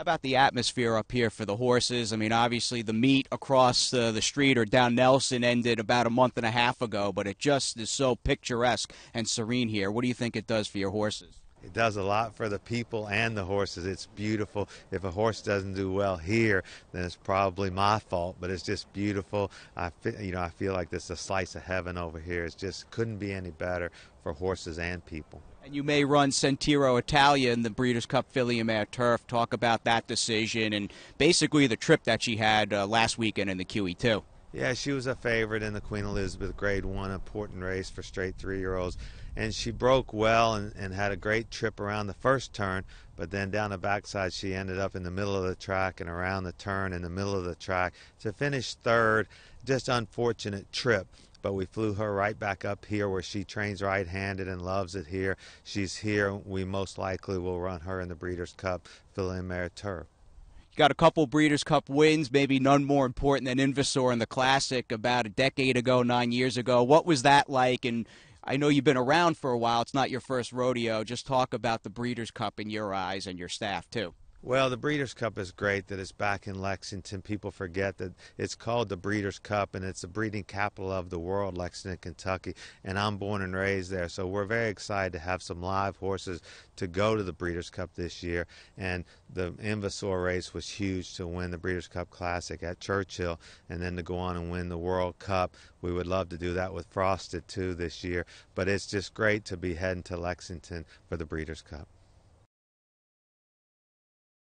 How about the atmosphere up here for the horses? I mean, obviously the meet across the street or down Nelson ended about a month and a half ago, but it just is so picturesque and serene here. What do you think it does for your horses? It does a lot for the people and the horses. It's beautiful. If a horse doesn't do well here, then it's probably my fault, but it's just beautiful. I feel like this is a slice of heaven over here. It just couldn't be any better for horses and people. And you may run Santero Italian, the Breeders' Cup filly and mare turf. Talk about that decision and basically the trip that she had last weekend in the QE2. Yeah, she was a favorite in the Queen Elizabeth Grade 1, important race for straight 3-year-olds. And she broke well and had a great trip around the first turn, but then down the backside she ended up in the middle of the track and around the turn in the middle of the track to finish third. Just unfortunate trip, but we flew her right back up here where she trains right-handed and loves it here. She's here. We most likely will run her in the Breeders' Cup filly and Meritor. Got a couple Breeders' Cup wins, maybe none more important than Invasor in the Classic about a decade ago, 9 years ago. What was that like? And I know you've been around for a while. It's not your first rodeo. Just talk about the Breeders' Cup in your eyes and your staff, too. Well, the Breeders' Cup is great that it's back in Lexington. People forget that it's called the Breeders' Cup, and it's the breeding capital of the world, Lexington, Kentucky, and I'm born and raised there. So we're very excited to have some live horses to go to the Breeders' Cup this year, and the Invasor race was huge to win the Breeders' Cup Classic at Churchill and then to go on and win the World Cup. We would love to do that with Frosted, too, this year, but it's just great to be heading to Lexington for the Breeders' Cup.